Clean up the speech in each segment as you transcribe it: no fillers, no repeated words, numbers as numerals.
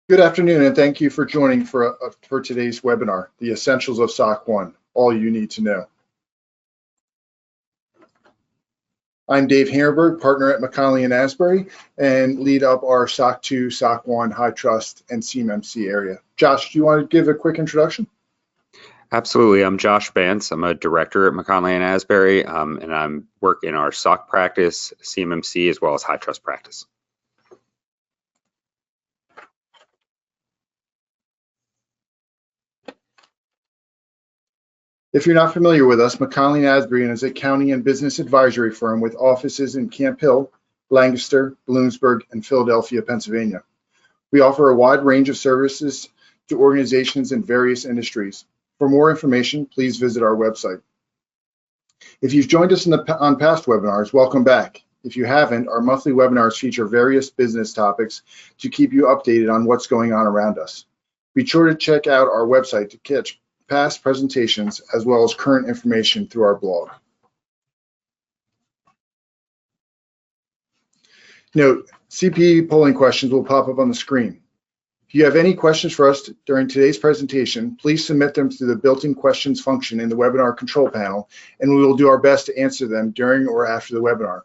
Good afternoon, and thank you for joining for today's webinar, The Essentials of SOC 1, All You Need to Know. I'm Dave Hammarberg, partner at McKonly Asbury, and lead up our SOC 2, SOC 1, High Trust, and CMMC area. Josh, do you want to give a quick introduction? Absolutely. I'm Josh Bantz. I'm a director at McKonly Asbury, and I work in our SOC practice, CMMC, as well as High Trust practice. If you're not familiar with us, McKonly Asbury is a county and business advisory firm with offices in Camp Hill, Lancaster, Bloomsburg, and Philadelphia, Pennsylvania. We offer a wide range of services to organizations in various industries. For more information, please visit our website. If you've joined us on past webinars, welcome back. If you haven't, our monthly webinars feature various business topics to keep you updated on what's going on around us. Be sure to check out our website to catch past presentations as well as current information through our blog. Note, CPE polling questions will pop up on the screen. If you have any questions for us during today's presentation, please submit them through the built-in questions function in the webinar control panel, and we will do our best to answer them during or after the webinar.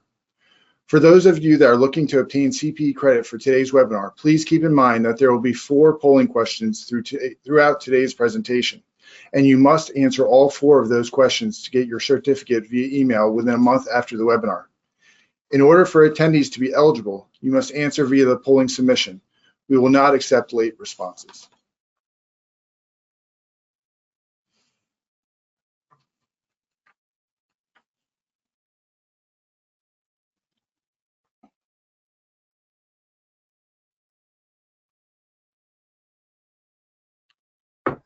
For those of you that are looking to obtain CPE credit for today's webinar, please keep in mind that there will be 4 polling questions throughout today's presentation, and you must answer all 4 of those questions to get your certificate via email within a month after the webinar. In order for attendees to be eligible, you must answer via the polling submission. We will not accept late responses.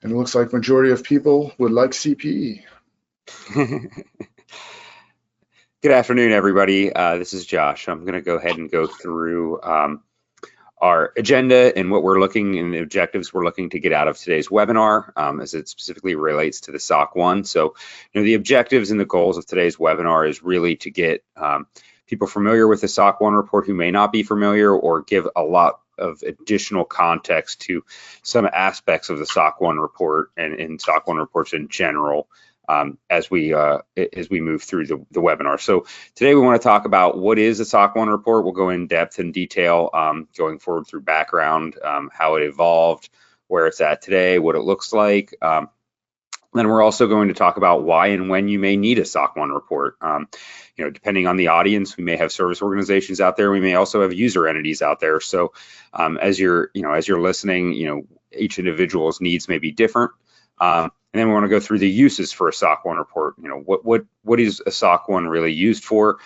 And it looks like majority of people would like CPE. Good afternoon, everybody. This is Josh. I'm going to go ahead and go through our agenda and what we're looking and the objectives we're looking to get out of today's webinar as it specifically relates to the SOC 1. So, the objectives and the goals of today's webinar is really to get people familiar with the SOC 1 report who may not be familiar, or give a lot of additional context to some aspects of the SOC 1 report and SOC 1 reports in general as we move through the webinar. So today we want to talk about what is a SOC 1 report. We'll go in depth and detail going forward through background, how it evolved, where it's at today, what it looks like. Then we're also going to talk about why and when you may need a SOC 1 report. Depending on the audience, we may have service organizations out there. We may also have user entities out there. So as you're listening, each individual's needs may be different. And then we want to go through the uses for a SOC 1 report. What is a SOC 1 really used for?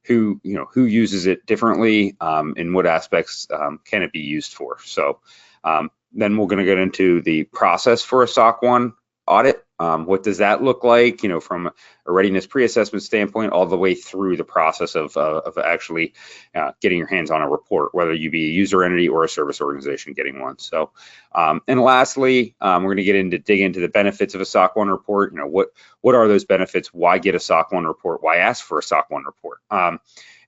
Who uses it differently, and what aspects can it be used for? So then we're going to get into the process for a SOC 1 audit. What does that look like, from a readiness pre-assessment standpoint, all the way through the process of actually getting your hands on a report, whether you be a user entity or a service organization getting one. So, and lastly, we're going to dig into the benefits of a SOC 1 report. What are those benefits? Why get a SOC 1 report? Why ask for a SOC 1 report?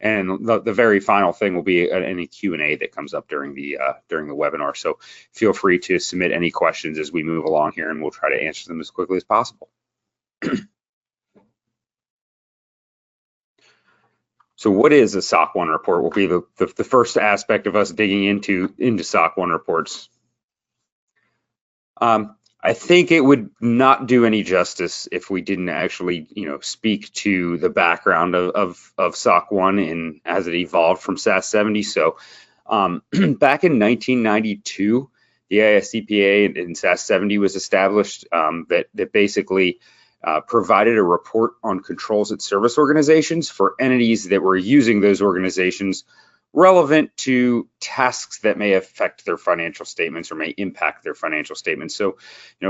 And the very final thing will be any Q&A that comes up during the webinar. So feel free to submit any questions as we move along here, and we'll try to answer them as quickly as possible. So what is a SOC 1 report will be the first aspect of us digging into SOC 1 reports. I think it would not do any justice if we didn't actually, speak to the background of SOC 1 and as it evolved from SAS 70. So back in 1992, the ICFR and SAS 70 was established that basically provided a report on controls at service organizations for entities that were using those organizations relevant to tasks that may affect their financial statements or may impact their financial statements. So,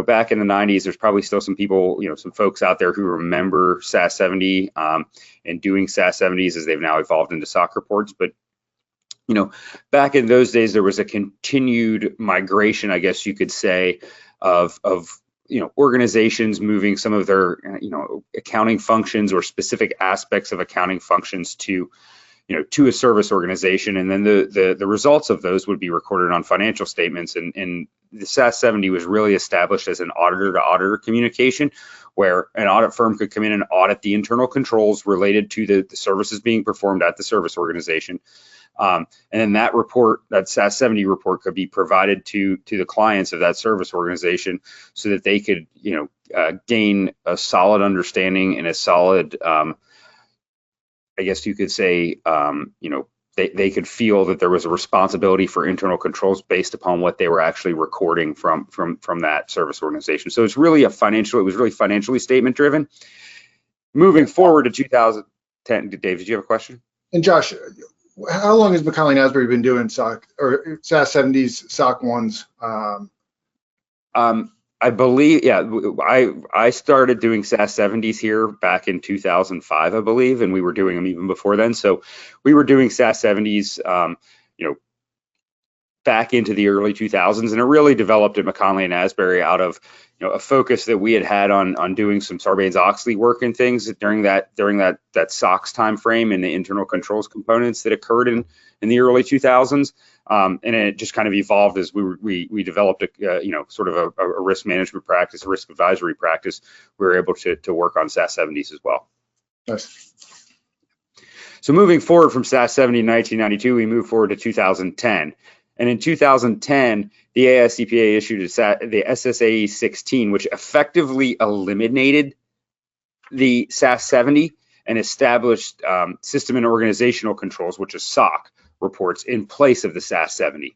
back in the 90s, there's probably still some people, some folks out there who remember SAS 70 and doing SAS 70s as they've now evolved into SOC reports. But, back in those days, there was a continued migration, I guess you could say, of organizations moving some of their, accounting functions or specific aspects of accounting functions to to a service organization, and then the results of those would be recorded on financial statements. And the SAS 70 was really established as an auditor to auditor communication, where an audit firm could come in and audit the internal controls related to the services being performed at the service organization. And then that report, that SAS 70 report, could be provided to the clients of that service organization so that they could, gain a solid understanding and a solid, I guess you could say, they could feel that there was a responsibility for internal controls based upon what they were actually recording from that service organization. So it was really financially statement driven. Moving forward to 2010, Dave, did you have a question? And Josh, how long has McKonly Asbury been doing SOC or SAS 70s, SOC 1s? I believe, I started doing SAS 70s here back in 2005, I believe, and we were doing them even before then. So we were doing SAS 70s, back into the early 2000s, and it really developed at McKonly and Asbury out of a focus that we had on doing some Sarbanes-Oxley work and things during that SOX time frame and the internal controls components that occurred in the early 2000s. And it just kind of evolved as we developed sort of a risk management practice, a risk advisory practice. We were able to work on SAS 70s as well. Nice. So moving forward from SAS 70 in 1992, we moved forward to 2010. And in 2010, the AICPA issued the SSAE 16, which effectively eliminated the SAS 70 and established system and organizational controls, which is SOC reports, in place of the SAS 70.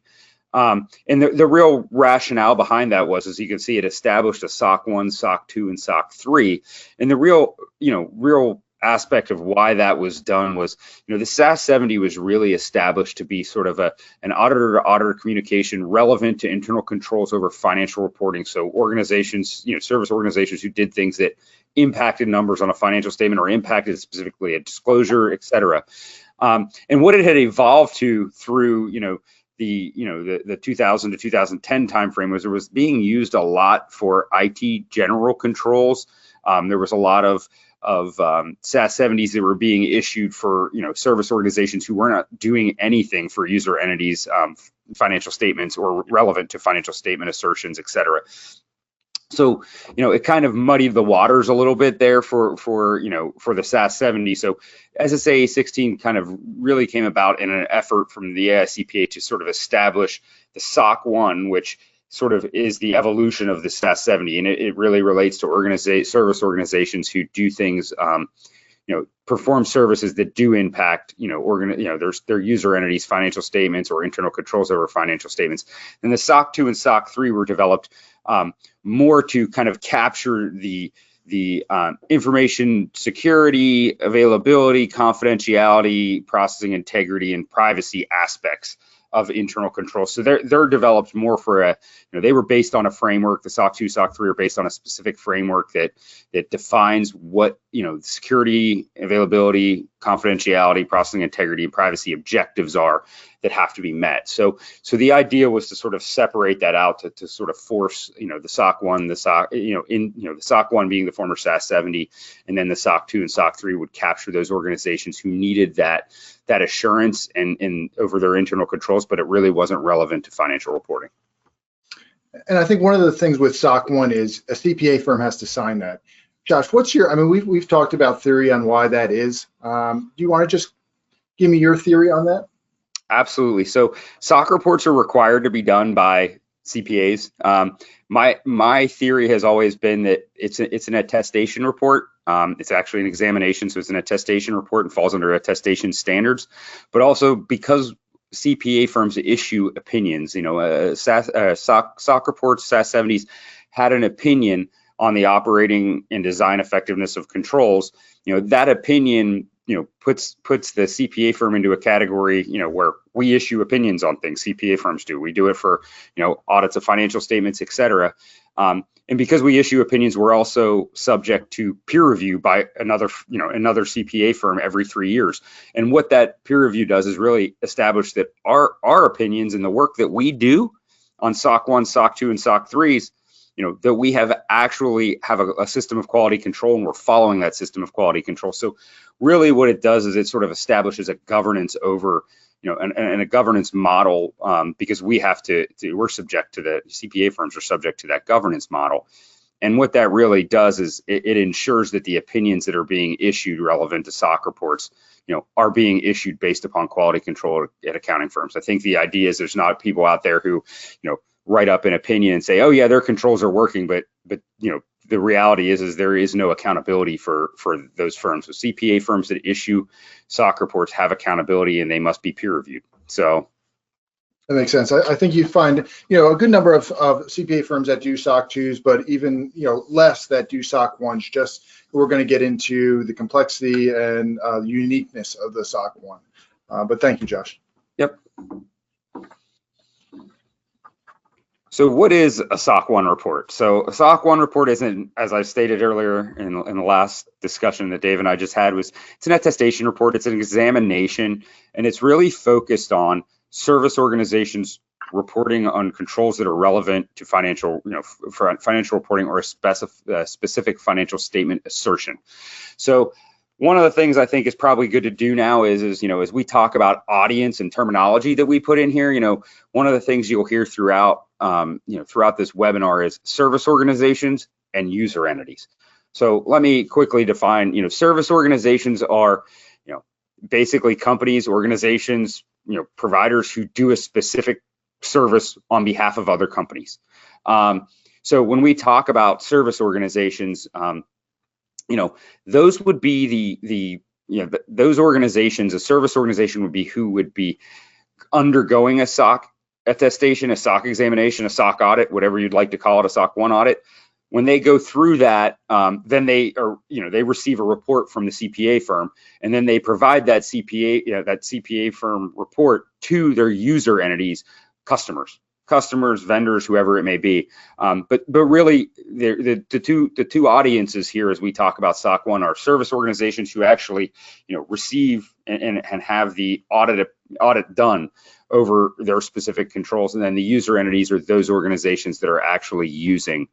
And the real rationale behind that was, as you can see, it established a SOC 1, SOC 2, and SOC 3. And the real aspect of why that was done was, the SAS 70 was really established to be sort of an auditor to auditor communication relevant to internal controls over financial reporting. So organizations, service organizations who did things that impacted numbers on a financial statement or impacted specifically a disclosure, et cetera. And what it had evolved to through, the 2000 to 2010 timeframe was it was being used a lot for IT general controls. There was a lot of SAS 70s that were being issued for service organizations who were not doing anything for user entities, financial statements, or relevant to financial statement assertions, et cetera. So it kind of muddied the waters a little bit there for the SAS 70. So SSAE 16 kind of really came about in an effort from the AICPA to sort of establish the SOC 1, which sort of is the evolution of the SAS 70, and it really relates to service organizations who do things, perform services that do impact, their user entities, financial statements, or internal controls over financial statements. And the SOC 2 and SOC 3 were developed more to kind of capture the information security, availability, confidentiality, processing integrity, and privacy aspects of internal controls. So they're developed more for they were based on a framework. The SOC 2, SOC 3 are based on a specific framework that defines what, security, availability, confidentiality, processing integrity, and privacy objectives are that have to be met. So the idea was to sort of separate that out to sort of force, the SOC 1, the SOC 1 being the former SAS 70, and then the SOC 2 and SOC 3 would capture those organizations who needed that assurance and over their internal controls, but it really wasn't relevant to financial reporting. And I think one of the things with SOC 1 is a CPA firm has to sign that. Josh, we've talked about theory on why that is. Do you want to just give me your theory on that? Absolutely. So SOC reports are required to be done by CPAs. My theory has always been that it's an attestation report. It's actually an examination, so it's an attestation report and falls under attestation standards. But also because CPA firms issue opinions, SOC reports, SAS 70s had an opinion on the operating and design effectiveness of controls. That opinion puts the CPA firm into a category, where we issue opinions on things. CPA firms do. We do it for, audits of financial statements, et cetera. And because we issue opinions, we're also subject to peer review by another CPA firm every 3 years. And what that peer review does is really establish that our opinions and the work that we do on SOC 1, SOC 2, and SOC 3s that we actually have a system of quality control, and we're following that system of quality control. So really what it does is it sort of establishes a governance over, and a governance model, because we're subject to the CPA firms are subject to that governance model. And what that really does is it ensures that the opinions that are being issued relevant to SOC reports, are being issued based upon quality control at accounting firms. I think the idea is there's not people out there who, write up an opinion and say, oh yeah, their controls are working, but the reality is there is no accountability for those firms. So CPA firms that issue SOC reports have accountability, and they must be peer reviewed. So that makes sense. I think you find, a good number of CPA firms that do SOC 2s, but even, less that do SOC 1s. Just we're going to get into the complexity and the uniqueness of the SOC 1. But thank you, Josh. Yep. So what is a SOC 1 report? So a SOC 1 report isn't, as I stated earlier in the last discussion that Dave and I just had, it's an attestation report. It's an examination, and it's really focused on service organizations reporting on controls that are relevant to financial, for financial reporting or a specific financial statement assertion. So one of the things I think is probably good to do now is as we talk about audience and terminology that we put in here, one of the things you'll hear throughout this webinar is service organizations and user entities. So let me quickly define, service organizations are, basically companies, organizations, providers who do a specific service on behalf of other companies. So when we talk about service organizations, those would be those organizations. A service organization would be who would be undergoing a SOC attestation, a SOC examination, a SOC audit, whatever you'd like to call it, a SOC 1 audit. When they go through that, then they receive a report from the CPA firm, and then they provide that CPA firm report to their user entities, customers, vendors, whoever it may be. But really, the two audiences here, as we talk about SOC 1, are service organizations who actually, receive and have the audit done over their specific controls, and then the user entities are those organizations that are actually using,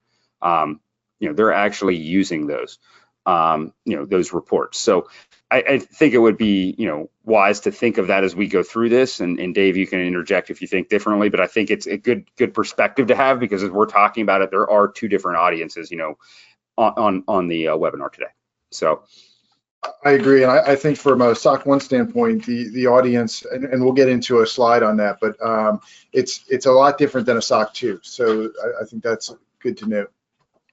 those reports. So I think it would be, wise to think of that as we go through this. And Dave, you can interject if you think differently, but I think it's a good perspective to have, because as we're talking about it, there are two different audiences, on the webinar today. So I agree, and I think from a SOC 1 standpoint, the audience, and we'll get into a slide on that, but it's a lot different than a SOC 2. So I think that's good to note.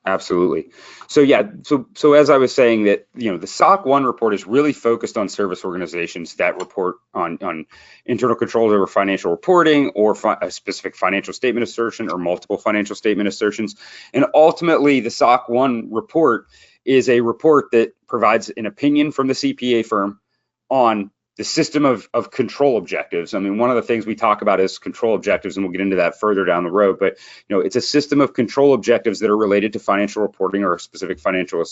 Absolutely. So yeah, so as I was saying, that the SOC 1 report is really focused on service organizations that report on internal controls over financial reporting, or a specific financial statement assertion, or multiple financial statement assertions. And ultimately, the SOC 1 report is a report that provides an opinion from the CPA firm on the system of control objectives. I mean, one of the things we talk about is control objectives, and we'll get into that further down the road, but it's a system of control objectives that are related to financial reporting or a specific financial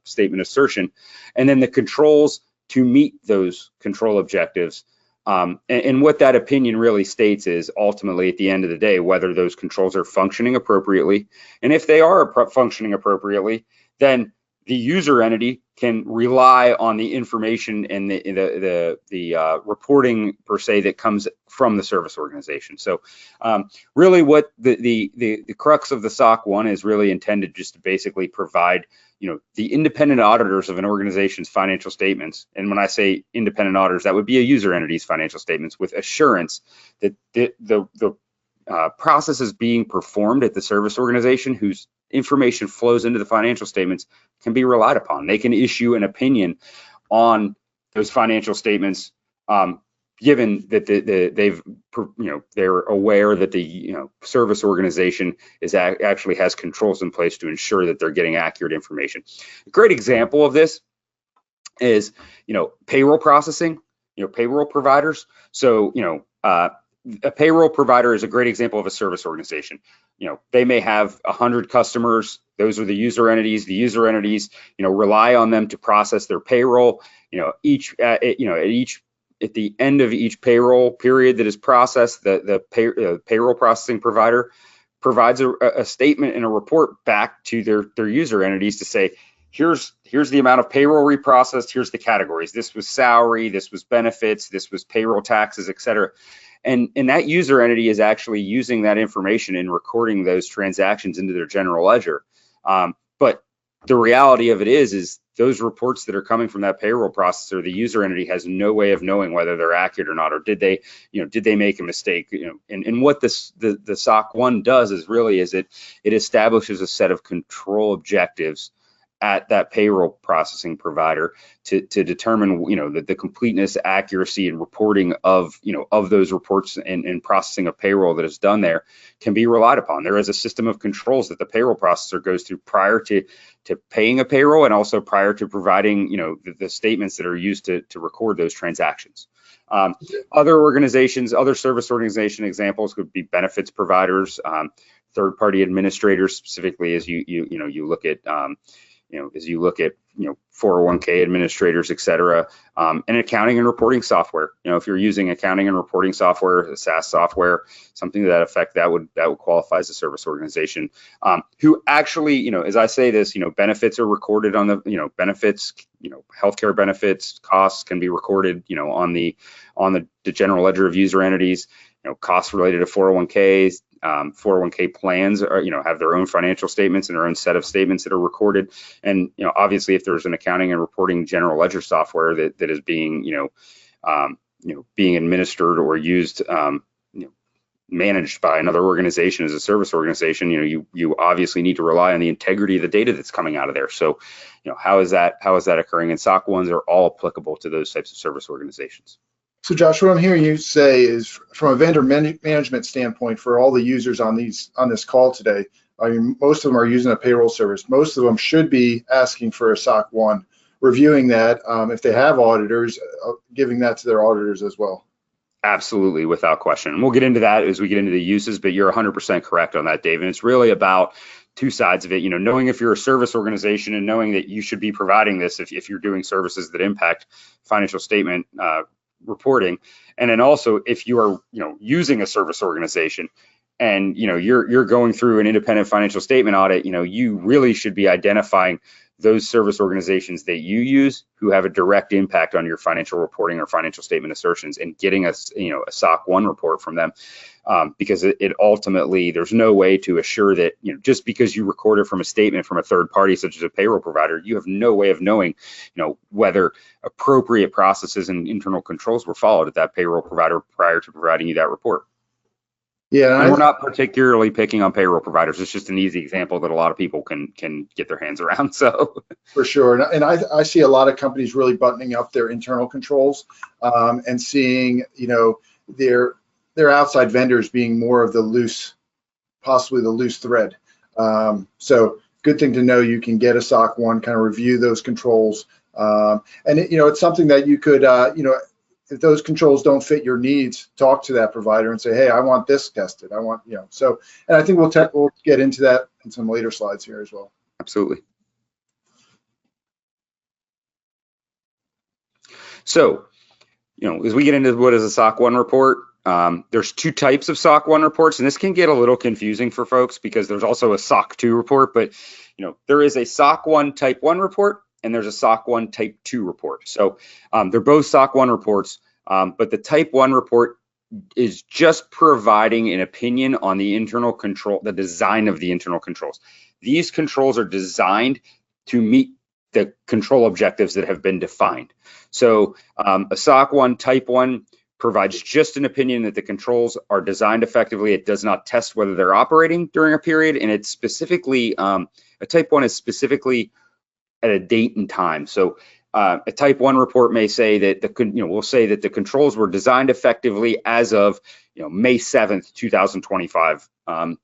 statement assertion, and then the controls to meet those control objectives. And what that opinion really states is, ultimately, at the end of the day, whether those controls are functioning appropriately. And if they are functioning appropriately, then the user entity can rely on the information and the reporting per se that comes from the service organization. So really what the crux of the SOC 1 is really intended just to basically provide, the independent auditors of an organization's financial statements. And when I say independent auditors, that would be a user entity's financial statements, with assurance that the process is being performed at the service organization whose information flows into the financial statements can be relied upon. They can issue an opinion on those financial statements, given that they're aware that the service organization actually has controls in place to ensure that they're getting accurate information. A great example of this is payroll processing, payroll providers. So a payroll provider is a great example of a service organization. They may have 100 customers. Those are the user entities. The user entities, rely on them to process their payroll. At the end of each payroll period that is processed, the payroll processing provider provides a statement and a report back to their user entities to say, here's the amount of payroll reprocessed, here's the categories. This was salary, this was benefits, this was payroll taxes, et cetera. And that user entity is actually using that information and recording those transactions into their general ledger. But the reality of it is those reports that are coming from that payroll processor, the user entity has no way of knowing whether they're accurate or not, or did they make a mistake? And what the SOC 1 does is it establishes a set of control objectives at that payroll processing provider to determine that the completeness, accuracy, and reporting of those reports and processing of payroll that is done there can be relied upon. There is a system of controls that the payroll processor goes through prior to paying a payroll, and also prior to providing the statements that are used to record those transactions. Other organizations, other service organization examples could be benefits providers, third-party administrators, specifically as you look at 401k administrators, et cetera, and accounting and reporting software. If you're using accounting and reporting software, the SaaS software, something to that effect, that would qualify as a service organization. Who actually, as I say this, benefits are recorded on the, benefits, healthcare benefits costs can be recorded, on the general ledger of user entities. Costs related to 401ks. 401k plans are, have their own financial statements and their own set of statements that are recorded. And, obviously if there's an accounting and reporting general ledger software that is being, being administered or used, managed by another organization as a service organization, you obviously need to rely on the integrity of the data that's coming out of there. So, how is that occurring? And SOC 1s are all applicable to those types of service organizations. So Josh, what I'm hearing you say is, from a vendor management standpoint, for all the users on this call today, I mean, most of them are using a payroll service. Most of them should be asking for a SOC 1, reviewing that. If they have auditors, giving that to their auditors as well. Absolutely, without question. And we'll get into that as we get into the uses, but you're 100% correct on that, Dave. And it's really about two sides of it, knowing if you're a service organization and knowing that you should be providing this if you're doing services that impact financial statement reporting. And then also if you are using a service organization and you're going through an independent financial statement audit, you really should be identifying those service organizations that you use who have a direct impact on your financial reporting or financial statement assertions, and getting a SOC 1 report from them, because it ultimately, there's no way to assure that just because you record it from a statement from a third party such as a payroll provider, you have no way of knowing whether appropriate processes and internal controls were followed at that payroll provider prior to providing you that report. Yeah, and we're not particularly picking on payroll providers. It's just an easy example that a lot of people can get their hands around. So for sure, and I see a lot of companies really buttoning up their internal controls, and seeing their outside vendors being more of possibly the loose thread. So good thing to know. You can get a SOC 1, kind of review those controls, and it's something that you could if those controls don't fit your needs, talk to that provider and say, hey, I want this tested. I want, so, and I think we'll get into that in some later slides here as well. Absolutely. So, as we get into what is a SOC 1 report, there's two types of SOC 1 reports, and this can get a little confusing for folks because there's also a SOC 2 report, but there is a SOC 1 type 1 report, and there's a SOC 1 type 2 report. So they're both SOC 1 reports, but the type 1 report is just providing an opinion on the internal control, the design of the internal controls. These controls are designed to meet the control objectives that have been defined. So a SOC 1 type 1 provides just an opinion that the controls are designed effectively. It does not test whether they're operating during a period, and it's specifically, a type 1 is specifically at a date and time. So a type 1 report may say that we'll say that the controls were designed effectively as of May 7th, 2025,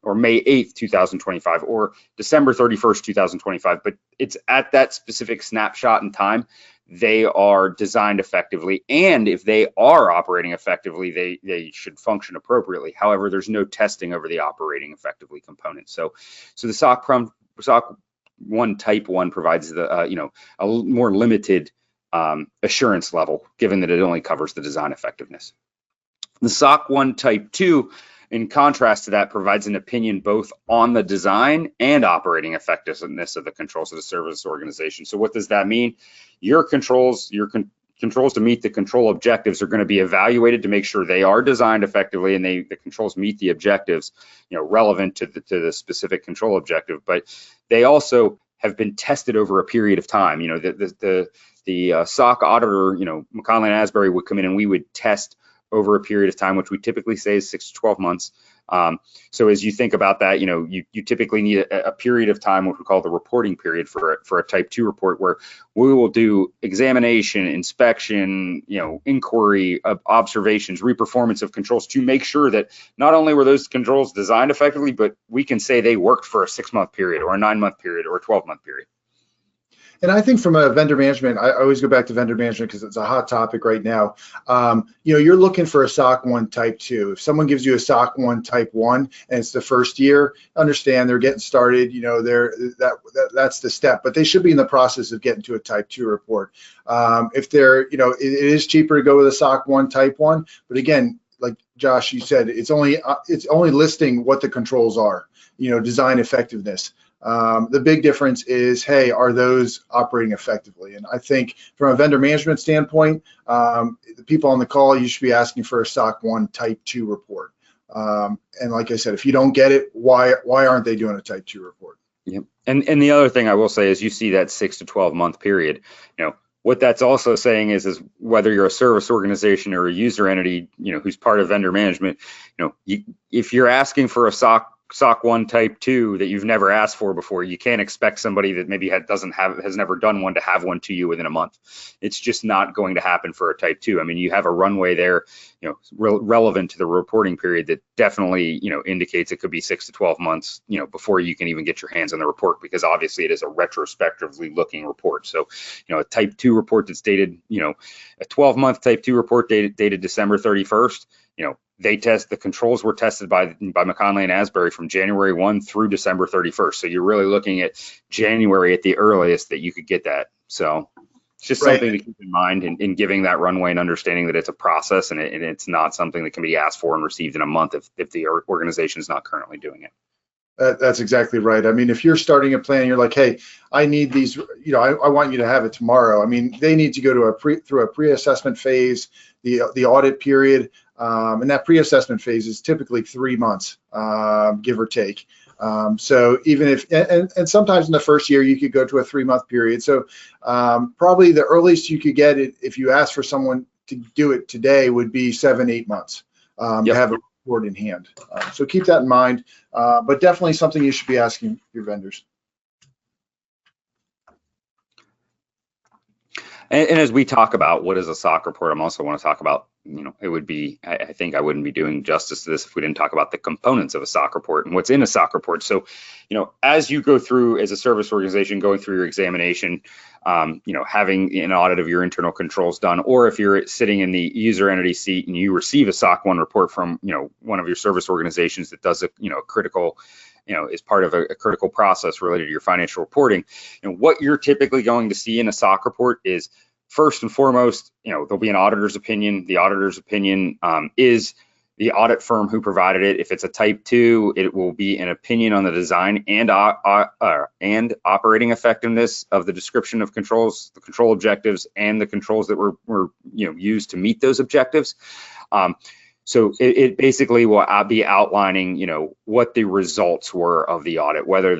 or May 8th, 2025, or December 31st, 2025. But it's at that specific snapshot in time they are designed effectively, and if they are operating effectively, they should function appropriately. However, there's no testing over the operating effectively component. So the SOC 1 type 1 provides a more limited assurance level, given that it only covers the design effectiveness. The SOC 1 type 2 in contrast to that, provides an opinion both on the design and operating effectiveness of the controls of the service organization. So what does that mean? Your controls to meet the control objectives are going to be evaluated to make sure they are designed effectively and the controls meet the objectives, relevant to the specific control objective. But they also have been tested over a period of time. The SOC auditor, McKonly Asbury would come in and we would test over a period of time, which we typically say is 6 to 12 months. So as you think about that, you typically need a period of time, what we call the reporting period for a type 2 report, where we will do examination, inspection, inquiry, observations, reperformance of controls to make sure that not only were those controls designed effectively, but we can say they worked for a 6-month period or a 9-month period or a 12-month period. And I think from a vendor management, I always go back to vendor management because it's a hot topic right now. You're looking for a SOC 1 Type 2. If someone gives you a SOC 1 Type 1 and it's the first year, understand they're getting started. That's the step, but they should be in the process of getting to a Type 2 report. If they're, it is cheaper to go with a SOC 1 Type 1, but again, like Josh, you said, it's only listing what the controls are, design effectiveness. The big difference is, hey, are those operating effectively? And I think from a vendor management standpoint, the people on the call, you should be asking for a SOC 1 Type 2 report. And like I said, if you don't get it, why aren't they doing a Type 2 report? Yep. And the other thing I will say is you see that 6 to 12 month period, what that's also saying is whether you're a service organization or a user entity, who's part of vendor management, if you're asking for a SOC 1 Type 2 that you've never asked for before, you can't expect somebody that maybe has never done one to have one to you within a month. It's just not going to happen for a Type 2. I mean, you have a runway there, relevant to the reporting period that definitely, indicates it could be 6 to 12 months, before you can even get your hands on the report, because obviously it is a retrospectively looking report. So, a Type 2 report that's dated, a 12-month Type 2 report dated December 31st, the controls were tested by McKonly and Asbury from January 1 through December 31st. So you're really looking at January at the earliest that you could get that. So it's just something to keep in mind in giving that runway and understanding that it's a process and it's not something that can be asked for and received in a month if the organization is not currently doing it. That's exactly right. I mean, if you're starting a plan, you're like, hey, I need these, I want you to have it tomorrow. I mean, they need to go to through a pre-assessment phase, the audit period, and that pre-assessment phase is typically 3 months, give or take. So even if, and sometimes in the first year, you could go to a 3-month period. So probably the earliest you could get it, if you ask for someone to do it today, would be 7-8 months to have a report in hand. So keep that in mind, but definitely something you should be asking your vendors. And as we talk about what is a SOC report, I'm also want to talk about, it would be, I think I wouldn't be doing justice to this if we didn't talk about the components of a SOC report and what's in a SOC report. So, as you go through as a service organization, going through your examination, having an audit of your internal controls done, or if you're sitting in the user entity seat and you receive a SOC 1 report from, one of your service organizations that does a, critical, is part of a critical process related to your financial reporting. What you're typically going to see in a SOC report is, first and foremost, there'll be an auditor's opinion. The auditor's opinion is the audit firm who provided it. If it's a Type 2, it will be an opinion on the design and operating effectiveness of the description of controls, the control objectives, and the controls that were used to meet those objectives. So it basically will be outlining, what the results were of the audit, whether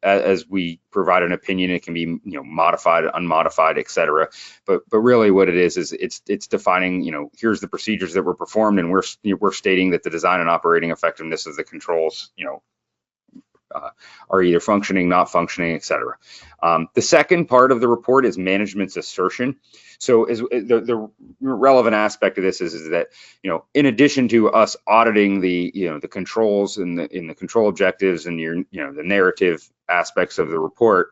as we provide an opinion, it can be, modified, unmodified, et cetera. But really what it is it's defining, here's the procedures that were performed, and we're stating that the design and operating effectiveness of the controls, are either functioning, not functioning, et cetera. The second part of the report is management's assertion. So the relevant aspect of this is that, in addition to us auditing the controls and the control objectives and the narrative aspects of the report,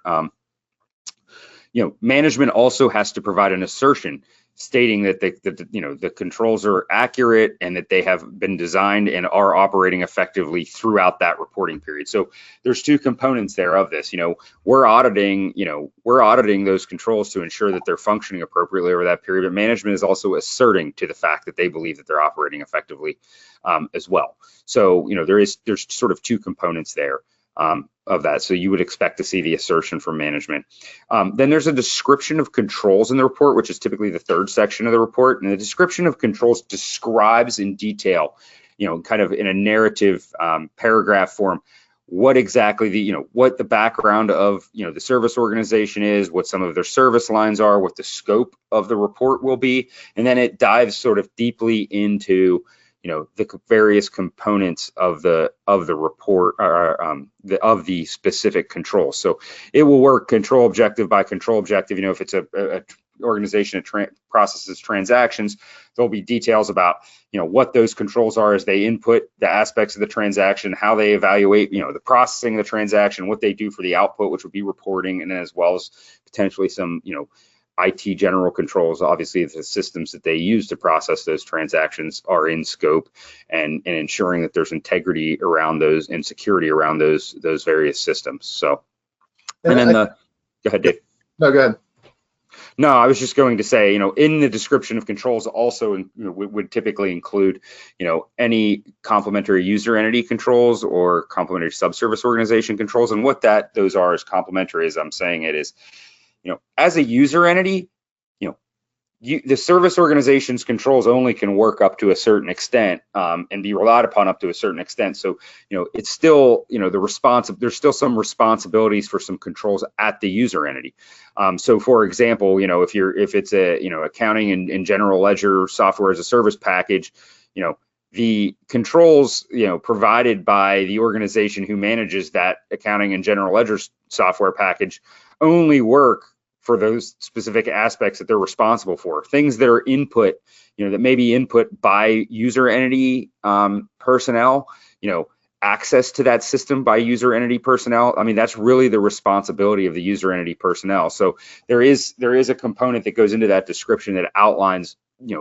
management also has to provide an assertion stating that the controls are accurate and that they have been designed and are operating effectively throughout that reporting period. So there's two components there of this. We're auditing those controls to ensure that they're functioning appropriately over that period, but management is also asserting to the fact that they believe that they're operating effectively as well. So there's sort of two components there of that. So you would expect to see the assertion from management. Then there's a description of controls in the report, which is typically the third section of the report. And the description of controls describes in detail, kind of in a narrative paragraph form, what exactly what the background of the service organization is, what some of their service lines are, what the scope of the report will be, and then it dives sort of deeply into the various components of the report of the specific control. So it will work control objective by control objective. If it's a organization that processes transactions, there'll be details about what those controls are as they input the aspects of the transaction, how they evaluate the processing of the transaction, what they do for the output, which would be reporting, and then as well as potentially some IT general controls. Obviously, the systems that they use to process those transactions are in scope, and ensuring that there's integrity around those and security around those various systems. So, and then go ahead, Dave. No, go ahead. No, I was just going to say, in the description of controls also would typically include, any complementary user entity controls or complementary subservice organization controls. And what those are is complementary, as I'm saying it is, as a user entity, the service organization's controls only can work up to a certain extent and be relied upon up to a certain extent. So, it's still, there's still some responsibilities for some controls at the user entity. So, for example, if it's a, accounting and general ledger software as a service package, the controls, provided by the organization who manages that accounting and general ledger software package only work for those specific aspects that they're responsible for. Things that are input, that may be input by user entity personnel, access to that system by user entity personnel. I mean, that's really the responsibility of the user entity personnel. So there is a component that goes into that description that outlines,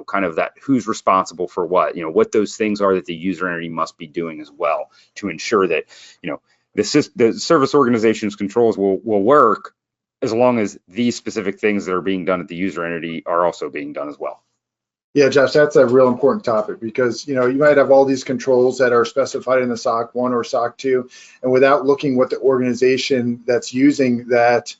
kind of that who's responsible for what those things are that the user entity must be doing as well to ensure that, the service organization's controls will work as long as these specific things that are being done at the user entity are also being done as well. Yeah, Josh, that's a real important topic because, you might have all these controls that are specified in the SOC 1 or SOC 2, and without looking what the organization that's using that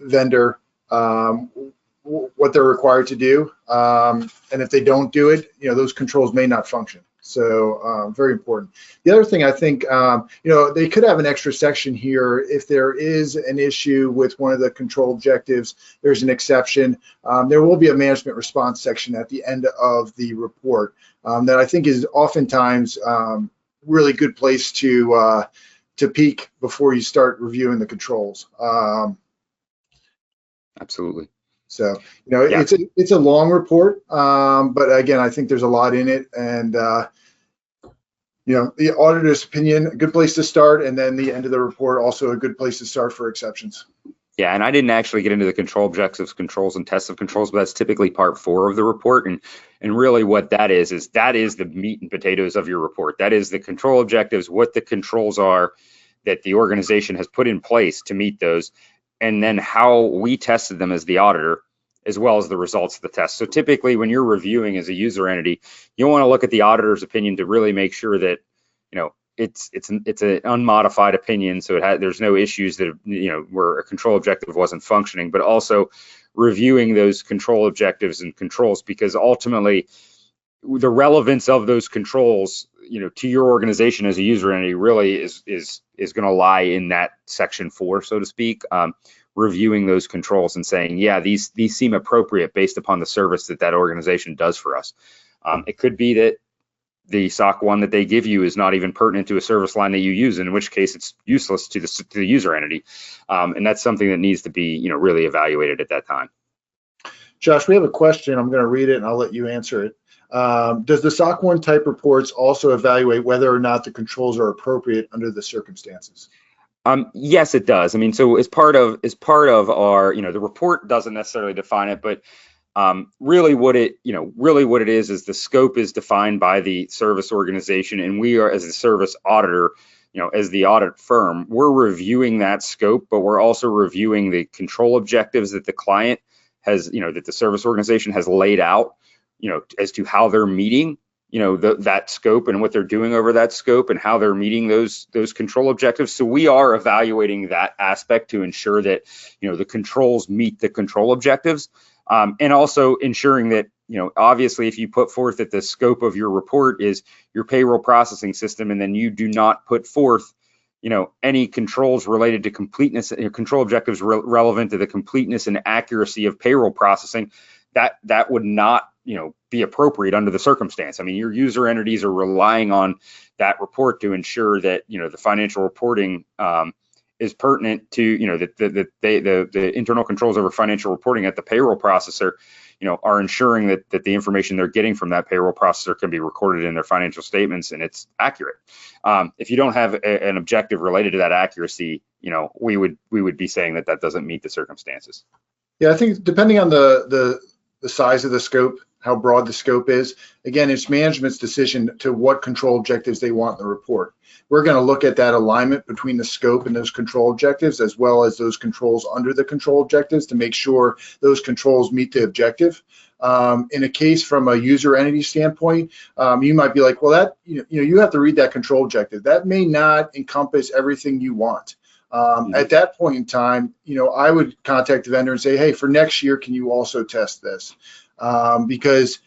vendor, what they're required to do, and if they don't do it, those controls may not function. So very important. The other thing I think, they could have an extra section here if there is an issue with one of the control objectives, there's an exception. There will be a management response section at the end of the report that I think is oftentimes really good place to peek before you start reviewing the controls. Absolutely. So, yeah. It's a long report, but again, I think there's a lot in it, and the auditor's opinion, a good place to start, and then the end of the report, also a good place to start for exceptions. Yeah, and I didn't actually get into the control objectives, controls, and tests of controls, but that's typically part 4 of the report, and really what that is the meat and potatoes of your report. That is the control objectives, what the controls are that the organization has put in place to meet those, and then how we tested them as the auditor, as well as the results of the test. So typically when you're reviewing as a user entity, you want to look at the auditor's opinion to really make sure that, it's an unmodified opinion. So there's no issues that, where a control objective wasn't functioning, but also reviewing those control objectives and controls, because ultimately the relevance of those controls, to your organization as a user entity really is going to lie in that section 4, so to speak, reviewing those controls and saying, yeah, these seem appropriate based upon the service that organization does for us. It could be that the SOC 1 that they give you is not even pertinent to a service line that you use, in which case it's useless to the user entity. And that's something that needs to be, really evaluated at that time. Josh, we have a question. I'm going to read it and I'll let you answer it. Does the SOC 1 type reports also evaluate whether or not the controls are appropriate under the circumstances? Yes, it does. I mean, so as part of our, the report doesn't necessarily define it, but Really what it is the scope is defined by the service organization, and we are, as a service auditor, as the audit firm, we're reviewing that scope, but we're also reviewing the control objectives that the client has, that the service organization has laid out, as to how they're meeting, that scope and what they're doing over that scope and how they're meeting those control objectives. So we are evaluating that aspect to ensure that, the controls meet the control objectives, and also ensuring that, obviously, if you put forth that the scope of your report is your payroll processing system, and then you do not put forth, any controls related to completeness, control objectives relevant to the completeness and accuracy of payroll processing, that would not, be appropriate under the circumstance. I mean, your user entities are relying on that report to ensure that, the financial reporting is pertinent to, the internal controls over financial reporting at the payroll processor, are ensuring that the information they're getting from that payroll processor can be recorded in their financial statements and it's accurate. If you don't have an objective related to that accuracy, we would be saying that doesn't meet the circumstances. Yeah, I think depending on the size of the scope, how broad the scope is, again, it's management's decision to what control objectives they want in the report. We're going to look at that alignment between the scope and those control objectives, as well as those controls under the control objectives, to make sure those controls meet the objective. In a case from a user entity standpoint, you might be like, well, that you have to read that control objective. That may not encompass everything you want. At that point in time, I would contact the vendor and say, hey, for next year, can you also test this? Because,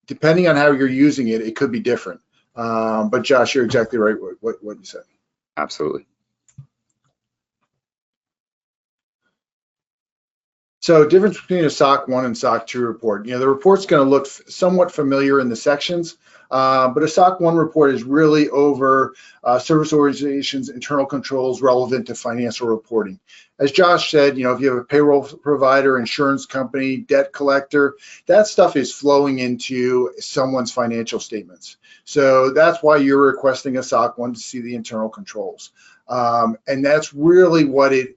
depending on how you're using it, it could be different. But Josh, you're exactly right what you said. Absolutely. So difference between a SOC 1 and SOC 2 report. The report's going to look somewhat familiar in the sections, but a SOC 1 report is really over service organizations' internal controls relevant to financial reporting. As Josh said, if you have a payroll provider, insurance company, debt collector, that stuff is flowing into someone's financial statements. So that's why you're requesting a SOC 1 to see the internal controls. And that's really what it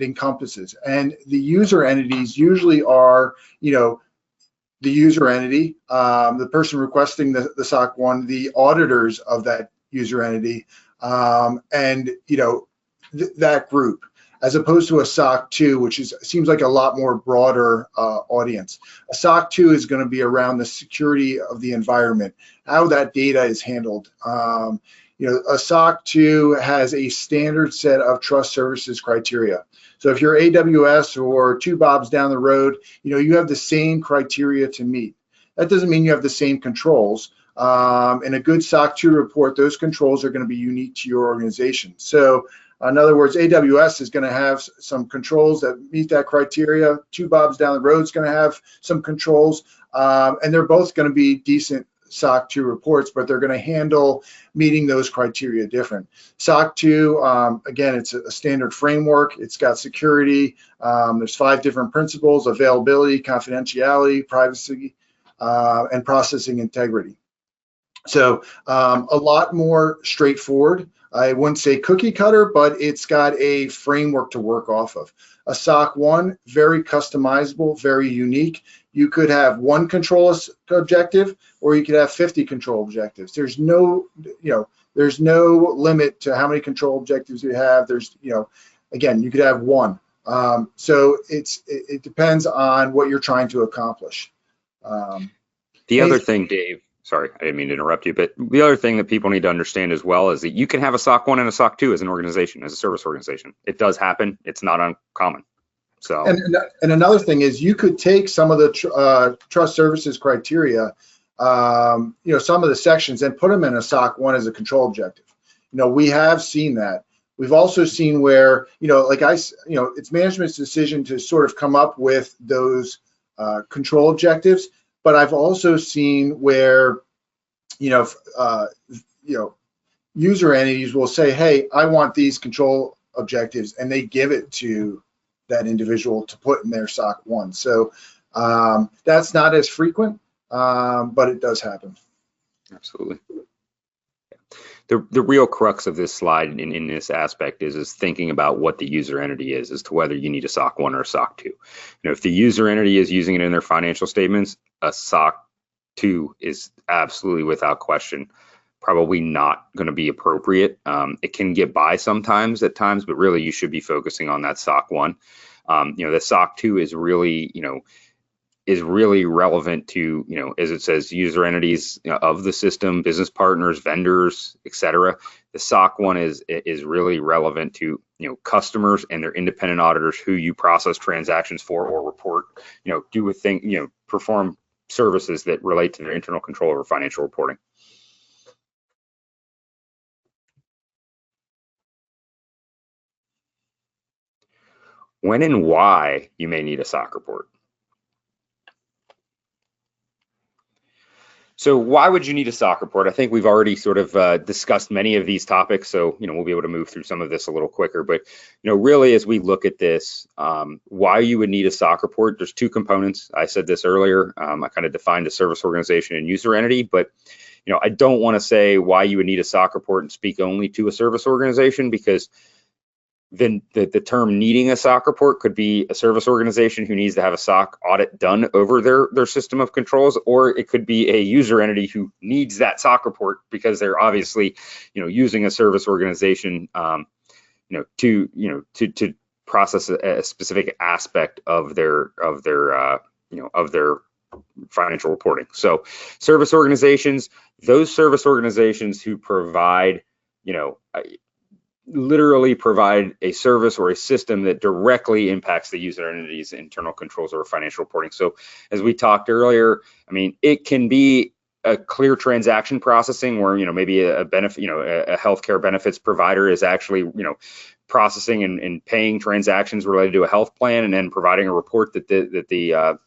encompasses. And the user entities usually are, the user entity, the person requesting the SOC 1, the auditors of that user entity, and that group, as opposed to a SOC 2, which seems like a lot more broader audience. A SOC 2 is going to be around the security of the environment, how that data is handled. A SOC 2 has a standard set of trust services criteria. So if you're AWS or 2 Bobs down the road, you have the same criteria to meet. That doesn't mean you have the same controls. In a good SOC 2 report, those controls are going to be unique to your organization. So in other words, AWS is going to have some controls that meet that criteria. 2 Bobs down the road is going to have some controls, and they're both going to be decent SOC 2 reports, but they're going to handle meeting those criteria different. SOC 2, again, it's a standard framework. It's got security. There's 5 different principles: availability, confidentiality, privacy, and processing integrity. So a lot more straightforward. I wouldn't say cookie cutter, but it's got a framework to work off of. A SOC 1, very customizable, very unique. You could have 1 control objective, or you could have 50 control objectives. There's no, there's no limit to how many control objectives you have. There's, again, you could have 1. So it depends on what you're trying to accomplish. The other thing, Dave, sorry, I didn't mean to interrupt you, but the other thing that people need to understand as well is that you can have a SOC 1 and a SOC 2 as an organization, as a service organization. It does happen. It's not uncommon. So, and another thing is you could take some of the trust services criteria, some of the sections, and put them in a SOC 1 as a control objective. We have seen that. We've also seen where, it's management's decision to sort of come up with those control objectives. But I've also seen where, user entities will say, hey, I want these control objectives, and they give it to that individual to put in their SOC 1. So that's not as frequent, but it does happen. Absolutely. The real crux of this slide in this aspect is thinking about what the user entity is as to whether you need a SOC 1 or a SOC 2. If the user entity is using it in their financial statements, a SOC 2 is absolutely without question probably not going to be appropriate. It can get by sometimes at times, but really you should be focusing on that SOC 1. The SOC 2 is really, is really relevant to, as it says, user entities of the system, business partners, vendors, etc. The SOC 1 is really relevant to, customers and their independent auditors who you process transactions for or report, perform services that relate to their internal control over financial reporting. When and why you may need a SOC report. So why would you need a SOC report? I think we've already sort of discussed many of these topics, so we'll be able to move through some of this a little quicker. But really, as we look at this, why you would need a SOC report, there's two components. I said this earlier. I kind of defined a service organization and user entity, but I don't want to say why you would need a SOC report and speak only to a service organization, because then the term needing a SOC report could be a service organization who needs to have a SOC audit done over their system of controls, or it could be a user entity who needs that SOC report because they're obviously, using a service organization, to process a specific aspect of their financial reporting. So service organizations, those service organizations who provide, literally provide a service or a system that directly impacts the user entity's internal controls over financial reporting. So as we talked earlier, it can be a clear transaction processing where, maybe a benefit, a healthcare benefits provider is actually, processing and paying transactions related to a health plan and then providing a report that the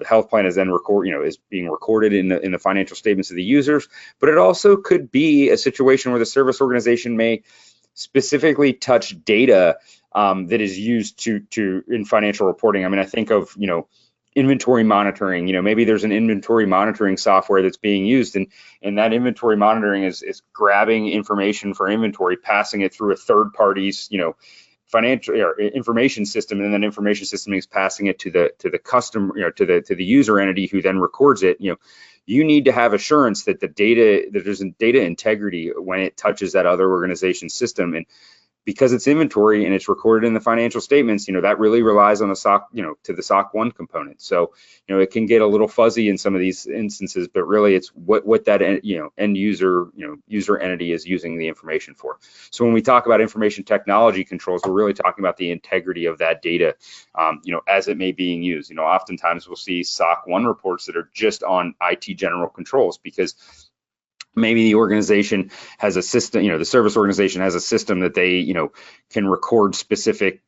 health plan is then is being recorded in the financial statements of the users. But it also could be a situation where the service organization may specifically touch data that is used in financial reporting. I think of, inventory monitoring. Maybe there's an inventory monitoring software that's being used, and that inventory monitoring is grabbing information for inventory, passing it through a third party's, financial or information system, and then that information system is passing it to the customer, to the user entity who then records it. You need to have assurance that that there's data integrity when it touches that other organization's system. And because it's inventory and it's recorded in the financial statements, that really relies on the SOC, to the SOC 1 component. So, it can get a little fuzzy in some of these instances, but really it's what that, end user, user entity is using the information for. So when we talk about information technology controls, we're really talking about the integrity of that data, as it may be being used. Oftentimes we'll see SOC 1 reports that are just on IT general controls, because maybe the organization has a system, the service organization has a system that they, can record specific,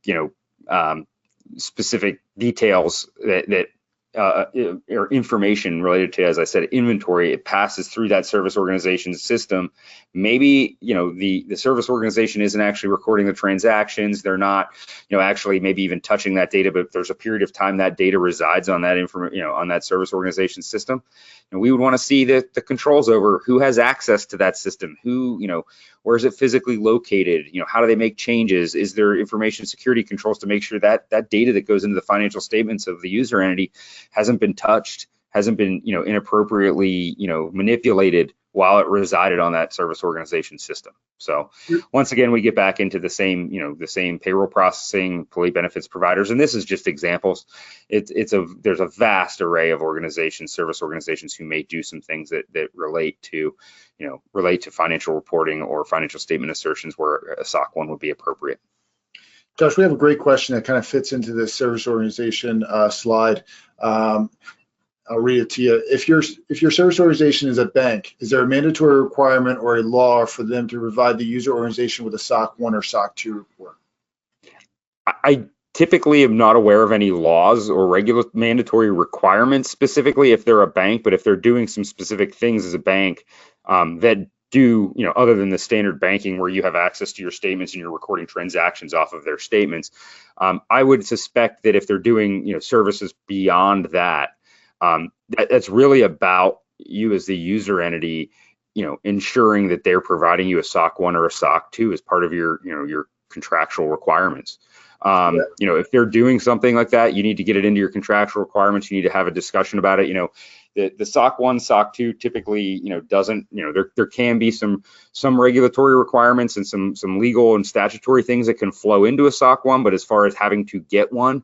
specific details that or information related to, as I said, inventory. It passes through that service organization's system. Maybe, the service organization isn't actually recording the transactions. They're not, actually maybe even touching that data, but there's a period of time that data resides on that on that service organization system. And we would want to see the controls over who has access to that system, who, where is it physically located? How do they make changes? Is there information security controls to make sure that that data that goes into the financial statements of the user entity hasn't been touched, hasn't been, inappropriately, manipulated while it resided on that service organization system. So once again, we get back into the same, the same payroll processing, employee benefits providers, and this is just examples. There's a vast array of organizations, service organizations who may do some things that relate to, financial reporting or financial statement assertions where a SOC 1 would be appropriate. Josh, we have a great question that kind of fits into this service organization slide. I'll read it to you. If your service organization is a bank, is there a mandatory requirement or a law for them to provide the user organization with a SOC 1 or SOC 2 report? I typically am not aware of any laws or regular mandatory requirements specifically if they're a bank, but if they're doing some specific things as a bank that do, other than the standard banking where you have access to your statements and you're recording transactions off of their statements, I would suspect that if they're doing, services beyond that, that's really about you as the user entity ensuring that they're providing you a SOC 1 or a SOC 2 as part of your contractual requirements. If they're doing something like that, you need to get it into your contractual requirements. You need to have a discussion about it. The SOC 1, SOC 2 typically, doesn't, there can be some regulatory requirements and some legal and statutory things that can flow into a SOC 1, but as far as having to get one,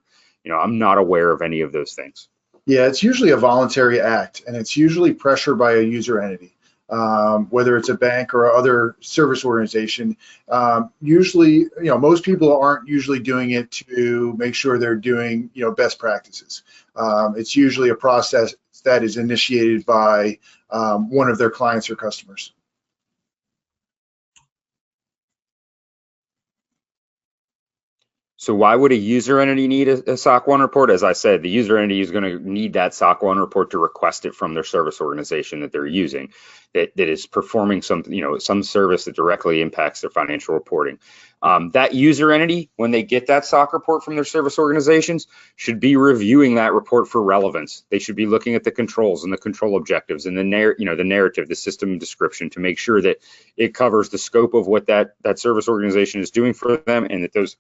I'm not aware of any of those things. Yeah, it's usually a voluntary act, and it's usually pressure by a user entity. Whether it's a bank or other service organization, usually, most people aren't usually doing it to make sure they're doing, best practices. It's usually a process that is initiated by one of their clients or customers. So why would a user entity need a SOC 1 report? As I said, the user entity is going to need that SOC 1 report to request it from their service organization that they're using, that is performing some service that directly impacts their financial reporting. That user entity, when they get that SOC report from their service organizations, should be reviewing that report for relevance. They should be looking at the controls and the control objectives and the narrative, the system description, to make sure that it covers the scope of what that service organization is doing for them, and that those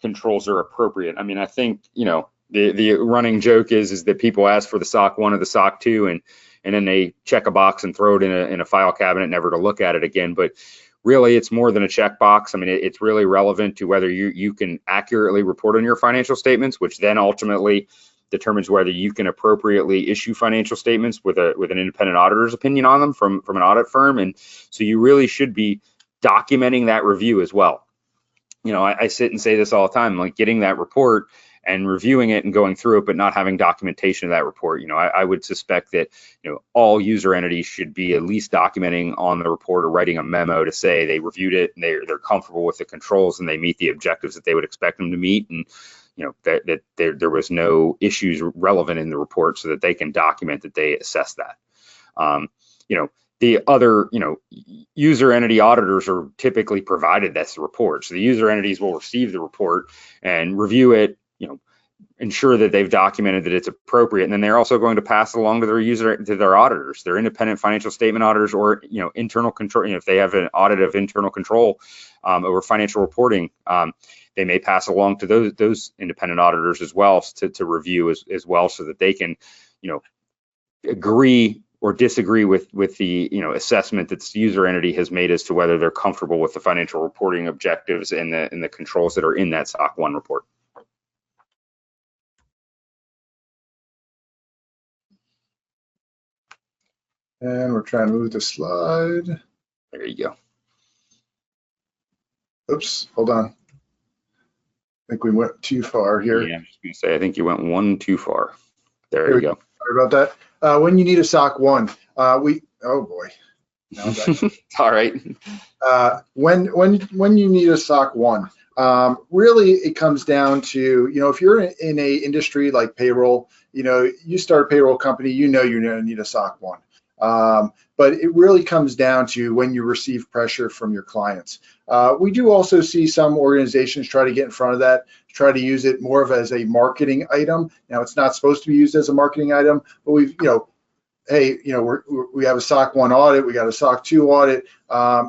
controls are appropriate. I mean, I think, the running joke is that people ask for the SOC 1 or the SOC 2 and then they check a box and throw it in a file cabinet, never to look at it again. But really, it's more than a checkbox. I mean, it's really relevant to whether you can accurately report on your financial statements, which then ultimately determines whether you can appropriately issue financial statements with an independent auditor's opinion on them from an audit firm. And so you really should be documenting that review as well. I sit and say this all the time, like getting that report and reviewing it and going through it, but not having documentation of that report. I would suspect that, all user entities should be at least documenting on the report or writing a memo to say they reviewed it and they're comfortable with the controls and they meet the objectives that they would expect them to meet. And, that there was no issues relevant in the report, so that they can document that they assessed that. The other, user entity auditors are typically provided this report. So the user entities will receive the report and review it, ensure that they've documented that it's appropriate, and then they're also going to pass it along to their auditors, their independent financial statement auditors, or internal control. If they have an audit of internal control over financial reporting, they may pass along to those independent auditors as well to review as well, so that they can, agree or disagree with the assessment that the user entity has made as to whether they're comfortable with the financial reporting objectives and the controls that are in that SOC 1 report. And we're trying to move the slide. There you go. Oops, hold on. I think we went too far here. Yeah, I'm just going to say, I think you went one too far. There you go. Sorry about that. When you need a SOC 1, oh boy. No, all right. When you need a SOC 1, really it comes down to, if you're in a industry like payroll, you start a payroll company, you're going to need a SOC 1. But it really comes down to when you receive pressure from your clients. We do also see some organizations try to get in front of that, try to use it more of as a marketing item. Now, it's not supposed to be used as a marketing item, but we have a SOC 1 audit, we got a SOC 2 audit.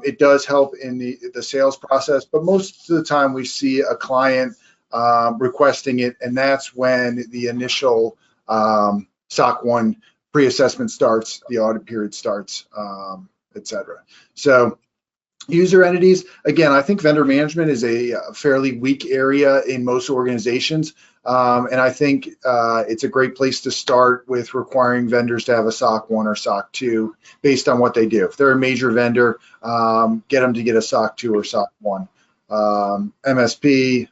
It does help in the sales process, but most of the time we see a client requesting it, and that's when the initial SOC 1 pre-assessment starts, the audit period starts, et cetera. So user entities, again, I think vendor management is a fairly weak area in most organizations. And I think it's a great place to start with requiring vendors to have a SOC 1 or SOC 2 based on what they do. If they're a major vendor, get them to get a SOC 2 or SOC 1. MSP,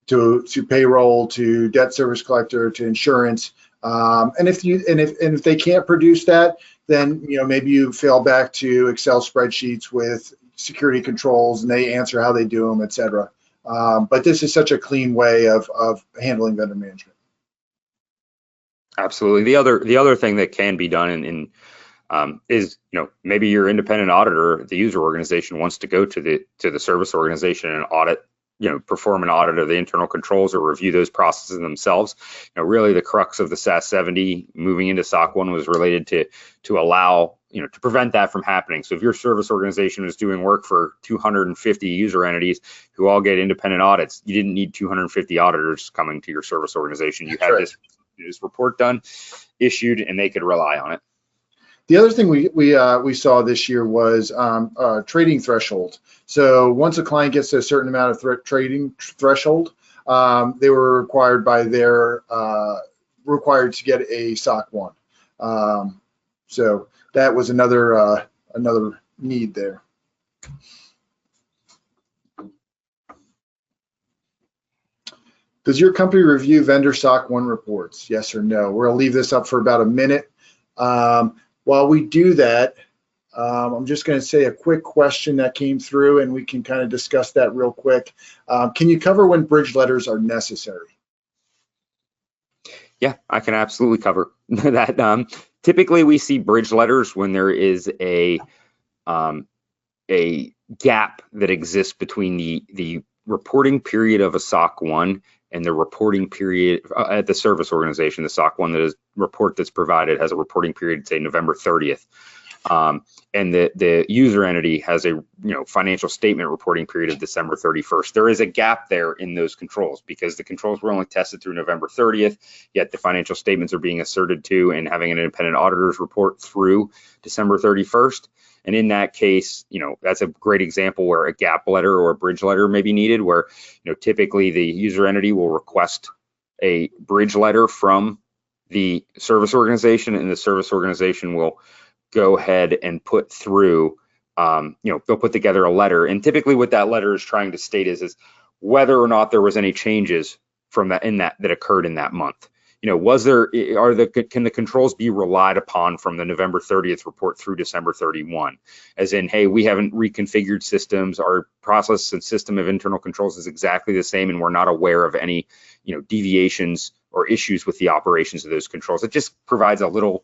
to payroll, to debt service collector, to insurance. And if they can't produce that, then maybe you fall back to Excel spreadsheets with security controls, and they answer how they do them, et cetera. But this is such a clean way of handling vendor management. Absolutely. The other thing that can be done is maybe your independent auditor, the user organization, wants to go to the service organization and audit, perform an audit of the internal controls or review those processes themselves. Really the crux of the SAS 70 moving into SOC 1 was related to allow to prevent that from happening. So if your service organization is doing work for 250 user entities who all get independent audits, you didn't need 250 auditors coming to your service organization. You had this report done, issued, and they could rely on it. The other thing we saw this year was trading threshold. So once a client gets to a certain amount of trading threshold, they were required to get a SOC 1. So that was another need there. Does your company review vendor SOC 1 reports? Yes or no? We're gonna leave this up for about a minute. While we do that, I'm just going to say a quick question that came through, and we can kind of discuss that real quick. Can you cover when bridge letters are necessary? Yeah, I can absolutely cover that. Typically, we see bridge letters when there is a gap that exists between the reporting period of a SOC 1 and the reporting period at the service organization. The SOC 1 report that's provided has a reporting period, say November 30th. And the user entity has a financial statement reporting period of December 31st. There is a gap there in those controls because the controls were only tested through November 30th, yet the financial statements are being asserted to and having an independent auditor's report through December 31st. And in that case, that's a great example where a gap letter or a bridge letter may be needed, where typically the user entity will request a bridge letter from the service organization, and the service organization will go ahead and put through, they'll put together a letter. And typically what that letter is trying to state is whether or not there was any changes from that occurred in that month. Can the controls be relied upon from the November 30th report through December 31? As in, hey, we haven't reconfigured systems, our process and system of internal controls is exactly the same, and we're not aware of any, deviations or issues with the operations of those controls. It just provides a little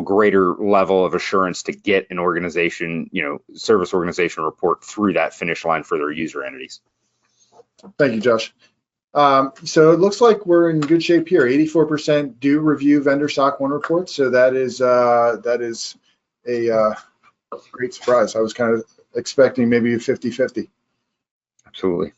greater level of assurance to get an organization, service organization report through that finish line for their user entities. Thank you, Josh. So it looks like we're in good shape here. 84% do review vendor SOC 1 reports. So that is a great surprise. I was kind of expecting maybe a 50-50. Absolutely.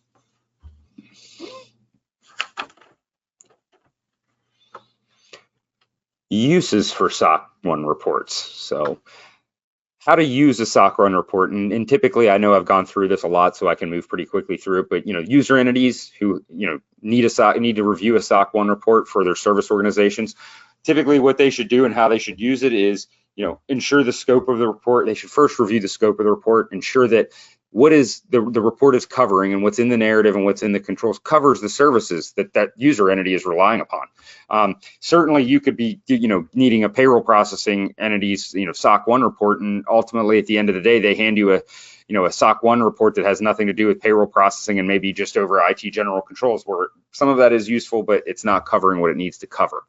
Uses for SOC 1 reports. So how to use a SOC 1 report, and typically I know I've gone through this a lot, so I can move pretty quickly through it. But user entities who need to review a SOC 1 report for their service organizations. Typically, what they should do and how they should use it is ensure the scope of the report. They should first review the scope of the report, ensure that what is the report is covering and what's in the narrative and what's in the controls covers the services that user entity is relying upon. Certainly you could be needing a payroll processing entity's SOC 1 report, and ultimately at the end of the day they hand you a SOC 1 report that has nothing to do with payroll processing and maybe just over IT general controls, where some of that is useful but it's not covering what it needs to cover.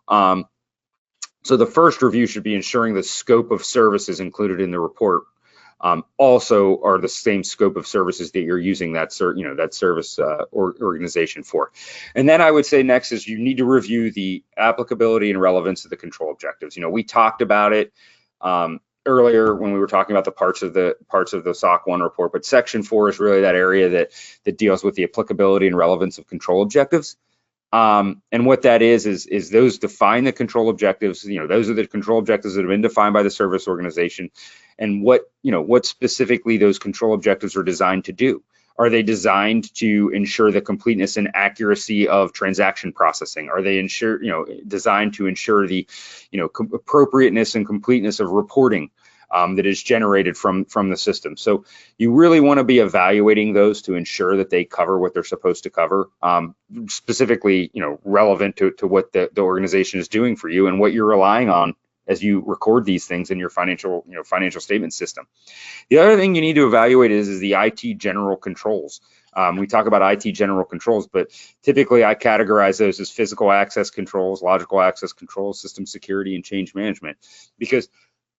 So the first review should be ensuring the scope of services included in the report also are the same scope of services that you're using that service organization for. And then I would say next is you need to review the applicability and relevance of the control objectives. We talked about it earlier when we were talking about the parts of the SOC 1 report, but section 4 is really that area that deals with the applicability and relevance of control objectives. And what that is those define the control objectives. Those are the control objectives that have been defined by the service organization, and what specifically those control objectives are designed to do. Are they designed to ensure the completeness and accuracy of transaction processing? Are they designed to ensure the appropriateness and completeness of reporting that is generated from the system? So you really want to be evaluating those to ensure that they cover what they're supposed to cover, specifically relevant to what the organization is doing for you and what you're relying on as you record these things in your financial statement system. The other thing you need to evaluate is the IT general controls. We talk about IT general controls, but typically I categorize those as physical access controls, logical access controls, system security, and change management, because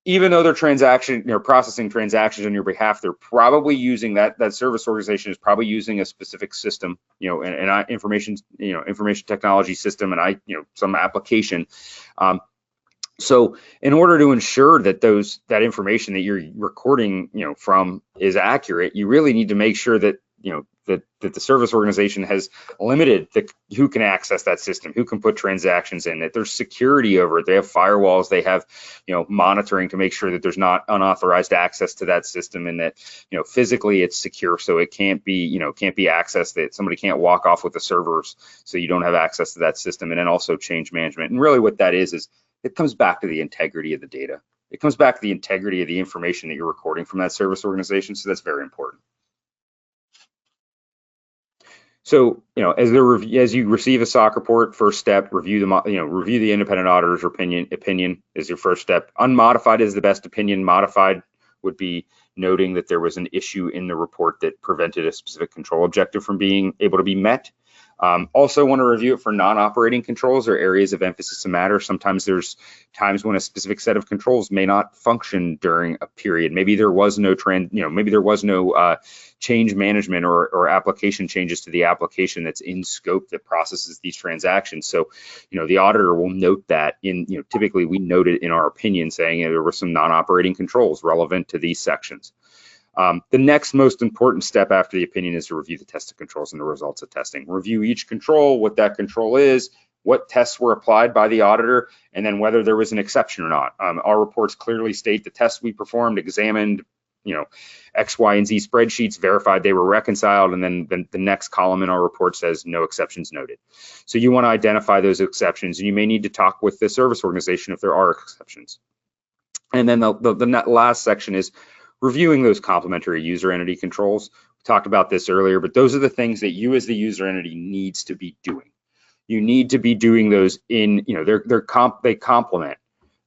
even though they're processing transactions on your behalf, they're probably using that service organization is probably using a specific system, and information technology system, and some application. So in order to ensure that that information that you're recording, from is accurate, you really need to make sure that, that the service organization has limited who can access that system, who can put transactions in it. There's security over it. They have firewalls. They have, monitoring to make sure that there's not unauthorized access to that system, and that, physically it's secure, so it can't be accessed. That somebody can't walk off with the servers, so you don't have access to that system. And then also change management. And really, what that is it comes back to the integrity of the data. It comes back to the integrity of the information that you're recording from that service organization. So that's very important. So, as you receive a SOC report, first step, review the independent auditor's opinion is your first step. Unmodified is the best opinion. Modified would be noting that there was an issue in the report that prevented a specific control objective from being able to be met. Also want to review it for non-operating controls or areas of emphasis that matter. Sometimes there's times when a specific set of controls may not function during a period. Maybe there was no change management or application changes to the application that's in scope that processes these transactions. So, the auditor will note that typically we note it in our opinion, saying there were some non-operating controls relevant to these sections. The next most important step after the opinion is to review the tested controls and the results of testing. Review each control, what that control is, what tests were applied by the auditor, and then whether there was an exception or not. Our reports clearly state the tests we performed, examined, X, Y, and Z spreadsheets, verified they were reconciled, and then the next column in our report says no exceptions noted. So you want to identify those exceptions, and you may need to talk with the service organization if there are exceptions. And then the last section is reviewing those complementary user entity controls. We talked about this earlier, but those are the things that you as the user entity needs to be doing. You need to be doing those in, they complement.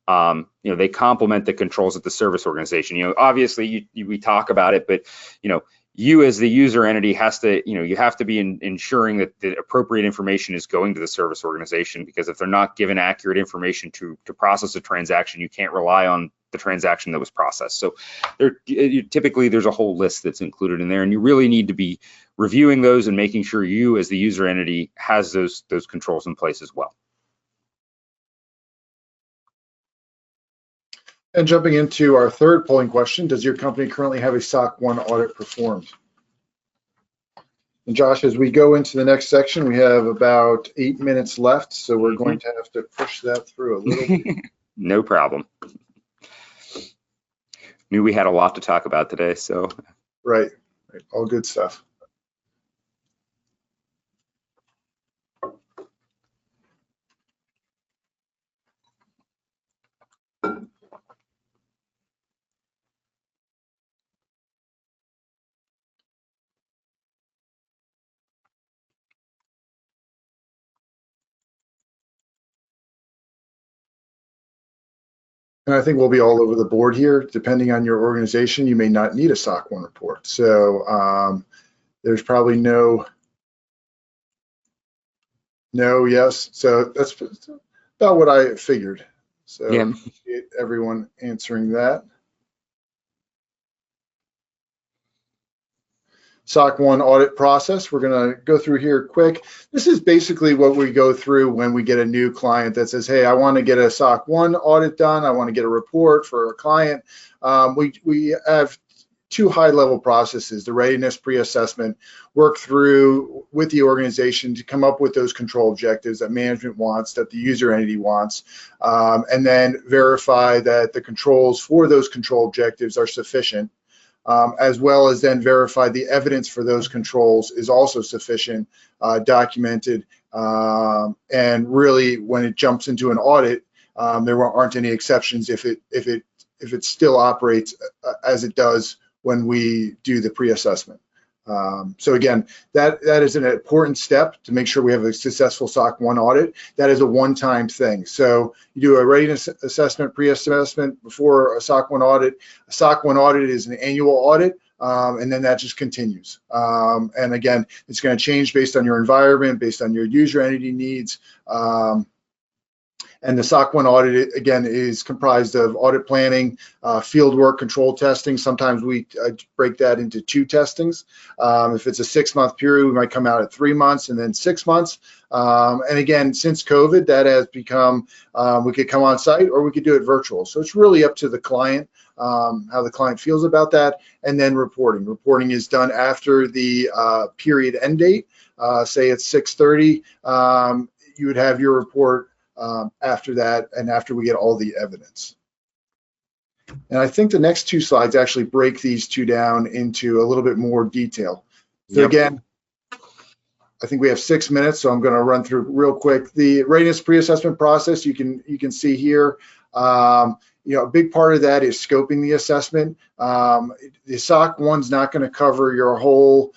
They complement the controls at the service organization. Obviously we talk about it, but you as the user entity has to, you have to be ensuring that the appropriate information is going to the service organization, because if they're not given accurate information to process a transaction, you can't rely on the transaction that was processed. So typically there's a whole list that's included in there, and you really need to be reviewing those and making sure you as the user entity has those controls in place as well. And jumping into our third polling question, does your company currently have a SOC 1 audit performed? And Josh, as we go into the next section, we have about 8 minutes left, so we're going to have to push that through a little bit. No problem. Knew we had a lot to talk about today, so. Right. All good stuff. And I think we'll be all over the board here. Depending on your organization, you may not need a SOC 1 report. So there's probably no, yes. So that's about what I figured. So yeah. Appreciate everyone answering that. SOC 1 audit process. We're going to go through here quick. This is basically what we go through when we get a new client that says, hey, I want to get a SOC 1 audit done. I want to get a report for a client. We have two high-level processes: the readiness pre-assessment, work through with the organization to come up with those control objectives that management wants, that the user entity wants, and then verify that the controls for those control objectives are sufficient. As well as then verify the evidence for those controls is also sufficient, documented, and really when it jumps into an audit, there aren't any exceptions if it still operates as it does when we do the pre-assessment. So again, that is an important step to make sure we have a successful SOC 1 audit. That is a one-time thing. So you do a readiness assessment, pre-assessment before a SOC 1 audit. A SOC 1 audit is an annual audit, and then that just continues. And again, it's going to change based on your environment, based on your user entity needs. And And the SOC 1 audit, again, is comprised of audit planning, field work, control testing. Sometimes we break that into 2 testings. If it's a 6-month period, we might come out at 3 months and then 6 months. And again, since COVID, that has become, we could come on site or we could do it virtual. So it's really up to the client, how the client feels about that. And then reporting. Reporting is done after the period end date. Say it's 6:30, you would have your report after that and after we get all the evidence. And I think the next 2 slides actually break these 2 down into a little bit more detail. So again, I think we have 6 minutes, so I'm going to run through real quick. The readiness pre-assessment process, you can see here. A big part of that is scoping the assessment. The SOC 1's not going to cover your whole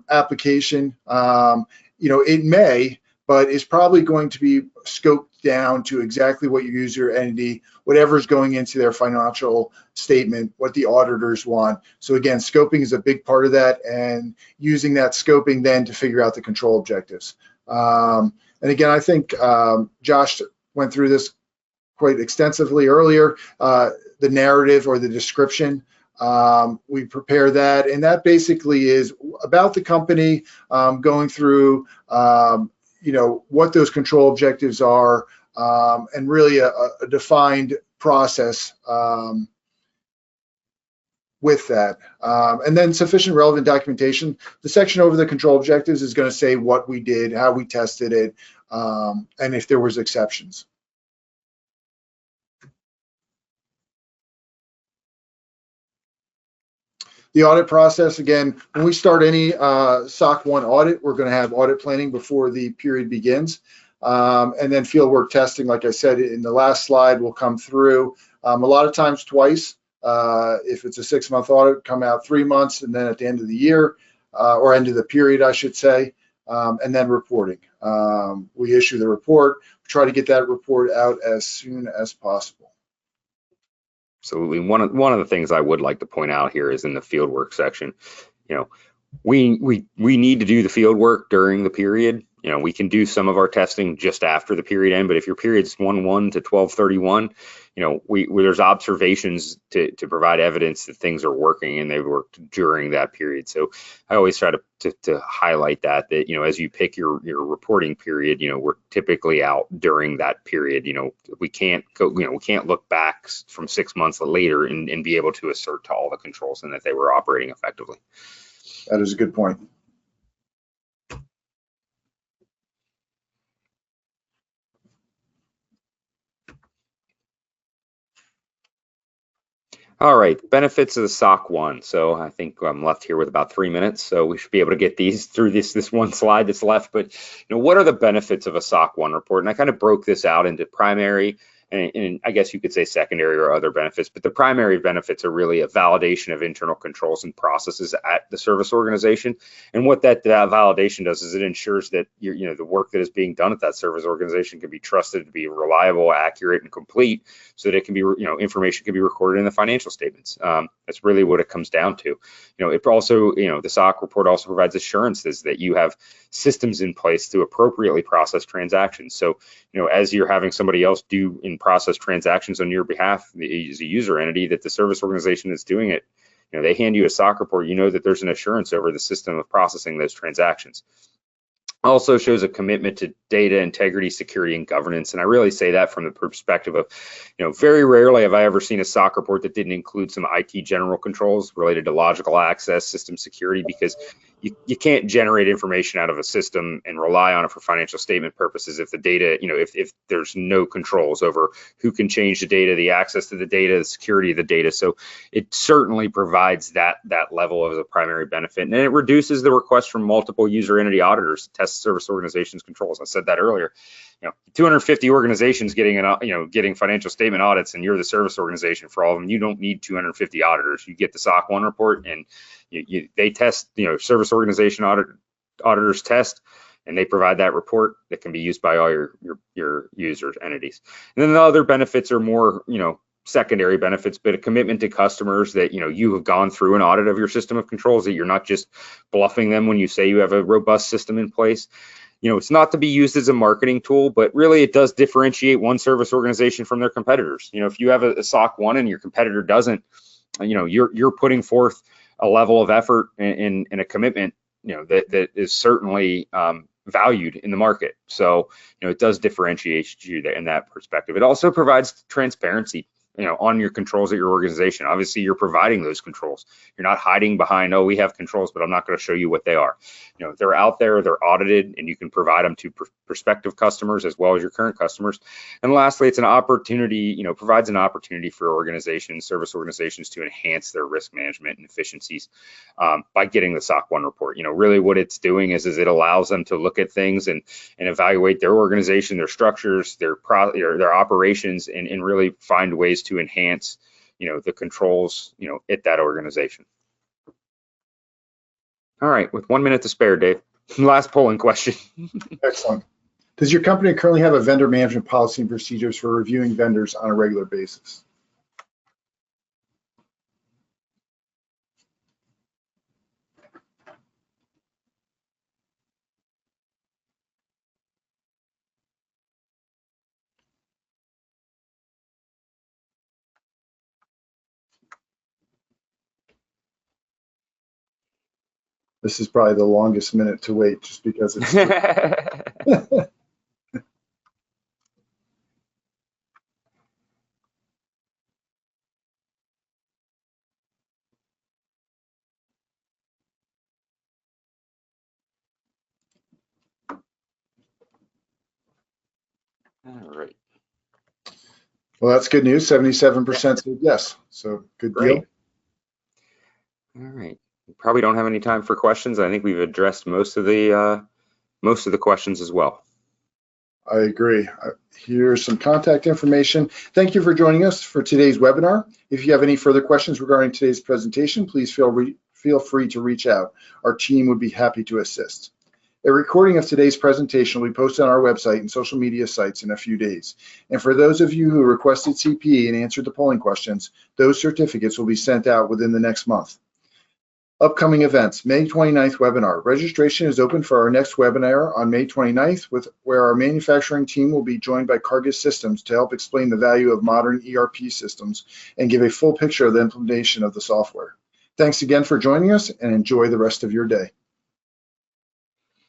application. It may, but it's probably going to be scoped down to exactly what your user entity, whatever's going into their financial statement, what the auditors want. So again, scoping is a big part of that, and using that scoping then to figure out the control objectives. And again, I think Josh went through this quite extensively earlier, the narrative or the description. We prepare that, and that basically is about the company, going through what those control objectives are, and really a defined process with that. And then sufficient relevant documentation. The section over the control objectives is going to say what we did, how we tested it, and if there was exceptions. The audit process, again, when we start any SOC 1 audit, we're going to have audit planning before the period begins. And then fieldwork testing, like I said in the last slide, will come through a lot of times twice. If it's a 6-month audit, come out 3 months, and then at the end of the year, or end of the period, I should say, and then reporting. We issue the report, try to get that report out as soon as possible. Absolutely. One of the things I would like to point out here is in the fieldwork section. We need to do the field work during the period. We can do some of our testing just after the period end, but if your period's 1/1 to 12/31, there's observations to provide evidence that things are working and they worked during that period. So I always try to highlight that as you pick your reporting period, we're typically out during that period. We can't look back from 6 months later and be able to assert to all the controls and that they were operating effectively. That is a good point. All right, benefits of the SOC 1. So I think I'm left here with about 3 minutes, so we should be able to get these through this one slide that's left. But what are the benefits of a SOC 1 report? And I kind of broke this out into primary and I guess you could say secondary or other benefits, but the primary benefits are really a validation of internal controls and processes at the service organization. And what that validation does is it ensures that the work that is being done at that service organization can be trusted to be reliable, accurate, and complete, so that it can be, information can be recorded in the financial statements. That's really what it comes down to. It also, the SOC report also provides assurances that you have systems in place to appropriately process transactions. So, as you're having somebody else do in process transactions on your behalf as a user entity, that the service organization is doing it, they hand you a SOC report, that there's an assurance over the system of processing those transactions. Also shows a commitment to data integrity, security, and governance. And I really say that from the perspective of, very rarely have I ever seen a SOC report that didn't include some IT general controls related to logical access, system security, because you can't generate information out of a system and rely on it for financial statement purposes if the data, if there's no controls over who can change the data, the access to the data, the security of the data. So it certainly provides that level of a primary benefit, and it reduces the request from multiple user entity auditors to test service organizations' controls. I said that earlier. 250 organizations getting financial statement audits, and you're the service organization for all of them. You don't need 250 auditors. You get the SOC 1 report, and they test. Service organization auditors test, and they provide that report that can be used by all your users entities. And then the other benefits are more secondary benefits, but a commitment to customers that you have gone through an audit of your system of controls, that you're not just bluffing them when you say you have a robust system in place. It's not to be used as a marketing tool, but really it does differentiate one service organization from their competitors. If you have a SOC 1 and your competitor doesn't, you're putting forth a level of effort and a commitment, that is certainly valued in the market. So, it does differentiate you in that perspective. It also provides transparency, on your controls at your organization. Obviously, you're providing those controls. You're not hiding behind, oh, we have controls, but I'm not going to show you what they are. They're out there, they're audited, and you can provide them to prospective customers as well as your current customers. And lastly, it's an opportunity, provides an opportunity for organizations, service organizations, to enhance their risk management and efficiencies by getting the SOC 1 report. Really what it's doing is it allows them to look at things and evaluate their organization, their structures, their operations, and really find ways to enhance, the controls, at that organization. All right, with 1 minute to spare, Dave, last polling question. Excellent. Does your company currently have a vendor management policy and procedures for reviewing vendors on a regular basis? This is probably the longest minute to wait, just because it's. All right. Well, that's good news. 77% said yes. So good deal. All right. We probably don't have any time for questions. I think we've addressed most of the questions as well. I agree. Here's some contact information. Thank you for joining us for today's webinar. If you have any further questions regarding today's presentation, please feel free to reach out. Our team would be happy to assist. A recording of today's presentation will be posted on our website and social media sites in a few days. And for those of you who requested CPE and answered the polling questions, those certificates will be sent out within the next month. Upcoming events, May 29th webinar. Registration is open for our next webinar on May 29th, where our manufacturing team will be joined by Cargis Systems to help explain the value of modern ERP systems and give a full picture of the implementation of the software. Thanks again for joining us, and enjoy the rest of your day.